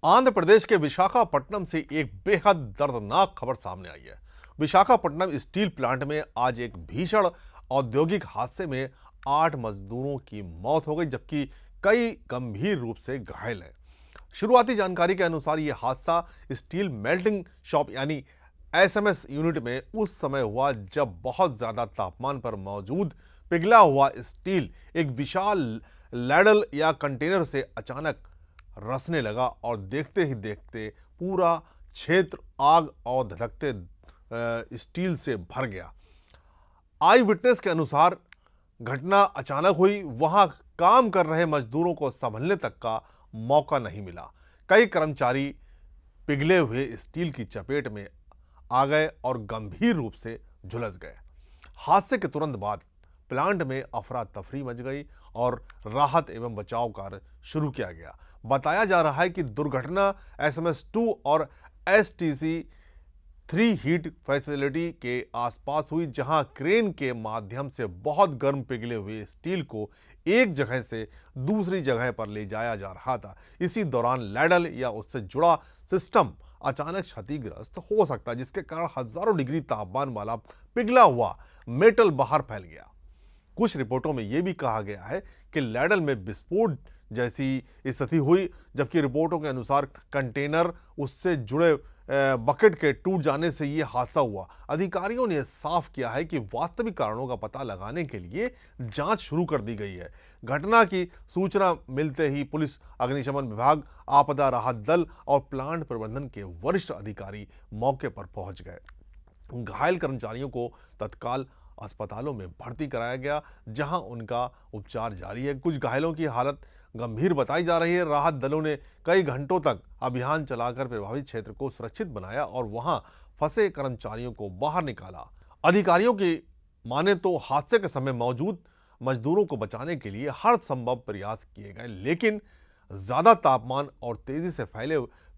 आंध्र प्रदेश के विशाखापट्टनम से एक बेहद दर्दनाक खबर सामने आई है। विशाखापट्टनम स्टील प्लांट में आज एक भीषण औद्योगिक हादसे में 8 मजदूरों की मौत हो गई, जबकि कई गंभीर रूप से घायल हैं। शुरुआती जानकारी के अनुसार यह हादसा स्टील मेल्टिंग शॉप यानी एसएमएस यूनिट में उस समय हुआ जब बहुत ज्यादा तापमान पर मौजूद पिघला हुआ स्टील एक विशाल लैडल या कंटेनर से अचानक रसने लगा और देखते ही देखते पूरा क्षेत्र आग और धधकते स्टील से भर गया। आई विटनेस के अनुसार घटना अचानक हुई, वहां काम कर रहे मजदूरों को संभलने तक का मौका नहीं मिला। कई कर्मचारी पिघले हुए स्टील की चपेट में आ गए और गंभीर रूप से झुलस गए। हादसे के तुरंत बाद प्लांट में अफरा तफरी मच गई और राहत एवं बचाव कार्य शुरू किया गया। बताया जा रहा है कि दुर्घटना एसएमएस 2 और एसटीसी 3 हीट फैसिलिटी के आसपास हुई, जहां क्रेन के माध्यम से बहुत गर्म पिघले हुए स्टील को एक जगह से दूसरी जगह पर ले जाया जा रहा था। इसी दौरान लैडल या उससे जुड़ा सिस्टम अचानक क्षतिग्रस्त हो सकता है, जिसके कारण हजारों डिग्री तापमान वाला पिघला हुआ मेटल बाहर फैल गया। कुछ रिपोर्टों में यह भी कहा गया है कि लैडल में विस्फोट जैसी स्थिति हुई, जबकि रिपोर्टों के अनुसार कंटेनर उससे जुड़े बकेट के टूट जाने से यह हादसा हुआ। अधिकारियों ने साफ किया है कि वास्तविक कारणों का पता लगाने के लिए जांच शुरू कर दी गई है। घटना की सूचना मिलते ही पुलिस, अग्निशमन विभाग, आपदा राहत दल और प्लांट प्रबंधन के वरिष्ठ अधिकारी मौके पर पहुंच गए। घायल कर्मचारियों को तत्काल अस्पतालों में भर्ती कराया गया, जहां उनका उपचार जारी है। कुछ घायलों की हालत गंभीर बताई जा रही है। राहत दलों ने कई घंटों तक अभियान चलाकर प्रभावित क्षेत्र को सुरक्षित बनाया और वहां फंसे कर्मचारियों को बाहर निकाला। अधिकारियों की माने तो हादसे के समय मौजूद मजदूरों को बचाने के लिए हर संभव प्रयास किए गए, लेकिन ज्यादा तापमान और तेजी से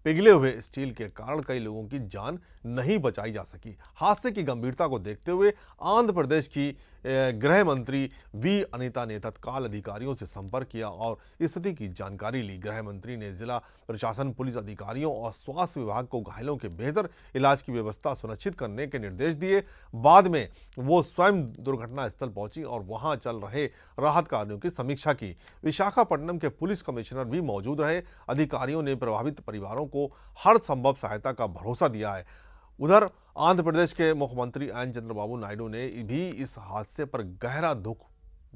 पिघले हुए स्टील के कारण कई लोगों की जान नहीं बचाई जा सकी। हादसे की गंभीरता को देखते हुए आंध्र प्रदेश की गृह मंत्री वी अनिता ने तत्काल अधिकारियों से संपर्क किया और स्थिति की जानकारी ली। गृह मंत्री ने जिला प्रशासन, पुलिस अधिकारियों और स्वास्थ्य विभाग को घायलों के बेहतर इलाज की व्यवस्था सुनिश्चित करने के निर्देश दिए। बाद में वो स्वयं दुर्घटना स्थल पहुंची और वहां चल रहे राहत कार्यों की समीक्षा की। विशाखापट्टनम के पुलिस कमिश्नर भी मौजूद रहे। अधिकारियों ने प्रभावित परिवारों को हर संभव सहायता का भरोसा दिया है। उधर आंध्र प्रदेश के मुख्यमंत्री एन चंद्रबाबू नायडू ने भी इस हादसे पर गहरा दुख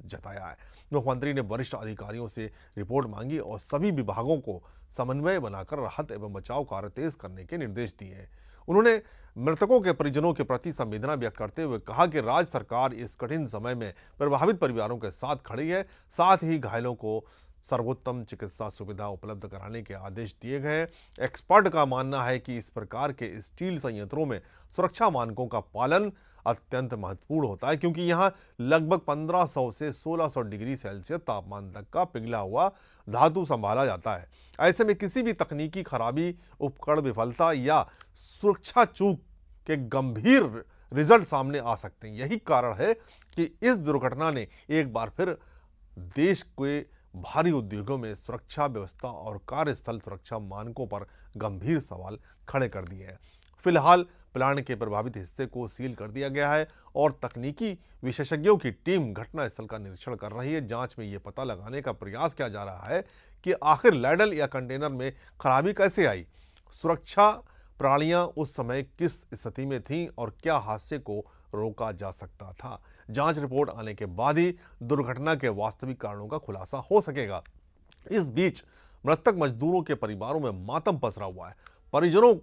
जताया है। मुख्यमंत्री ने वरिष्ठ अधिकारियों से रिपोर्ट मांगी और सभी विभागों को समन्वय बनाकर राहत एवं बचाव कार्य तेज करने के निर्देश दिए हैं। उन्होंने मृतकों के परिजनों के प्रति संवेदना व्यक्त करते हुए कहा कि राज्य सरकार इस कठिन समय में प्रभावित परिवारों के साथ खड़ी है। साथ ही घायलों को सर्वोत्तम चिकित्सा सुविधा उपलब्ध कराने के आदेश दिए गए। एक्सपर्ट का मानना है कि इस प्रकार के स्टील संयंत्रों में सुरक्षा मानकों का पालन अत्यंत महत्वपूर्ण होता है, क्योंकि यहां लगभग 1500 से 1600 डिग्री सेल्सियस तापमान तक का पिघला हुआ धातु संभाला जाता है। ऐसे में किसी भी तकनीकी खराबी, उपकरण विफलता या सुरक्षा चूक के गंभीर रिजल्ट सामने आ सकते हैं। यही कारण है कि इस दुर्घटना ने एक बार फिर देश के भारी उद्योगों में सुरक्षा व्यवस्था और कार्यस्थल सुरक्षा मानकों पर गंभीर सवाल खड़े कर दिए हैं। फिलहाल प्लांट के प्रभावित हिस्से को सील कर दिया गया है और तकनीकी विशेषज्ञों की टीम घटनास्थल का निरीक्षण कर रही है। जांच में यह पता लगाने का प्रयास किया जा रहा है कि आखिर लैडल या कंटेनर में खराबी कैसे आई, सुरक्षा प्रणालियां उस समय किस स्थिति में थीं और क्या हादसे को रोका जा सकता था। जांच रिपोर्ट आने के बाद ही दुर्घटना के वास्तविक कारणों का खुलासा हो सकेगा। इस बीच मृतक मजदूरों के परिवारों में मातम पसरा हुआ है। परिजनों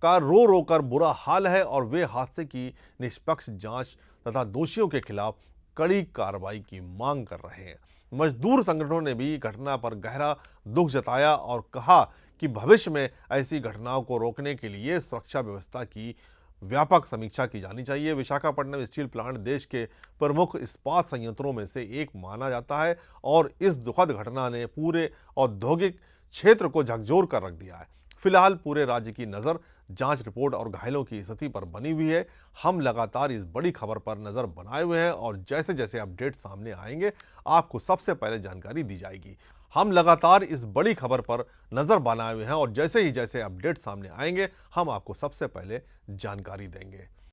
का रो रो कर बुरा हाल है और वे हादसे की निष्पक्ष जांच तथा दोषियों के खिलाफ कड़ी कार्रवाई की मांग कर रहे हैं। मजदूर संगठनों ने भी घटना पर गहरा दुख जताया और कहा कि भविष्य में ऐसी घटनाओं को रोकने के लिए सुरक्षा व्यवस्था की व्यापक समीक्षा की जानी चाहिए। विशाखापट्टनम स्टील प्लांट देश के प्रमुख इस्पात संयंत्रों में से एक माना जाता है और इस दुखद घटना ने पूरे औद्योगिक क्षेत्र को झकझोर कर रख दिया है। फिलहाल पूरे राज्य की नज़र जांच रिपोर्ट और घायलों की स्थिति पर बनी हुई है। हम लगातार इस बड़ी खबर पर नज़र बनाए हुए हैं और जैसे जैसे अपडेट सामने आएंगे आपको सबसे पहले जानकारी दी जाएगी। हम लगातार इस बड़ी खबर पर नज़र बनाए हुए हैं और जैसे ही जैसे अपडेट सामने आएंगे हम आपको सबसे पहले जानकारी देंगे।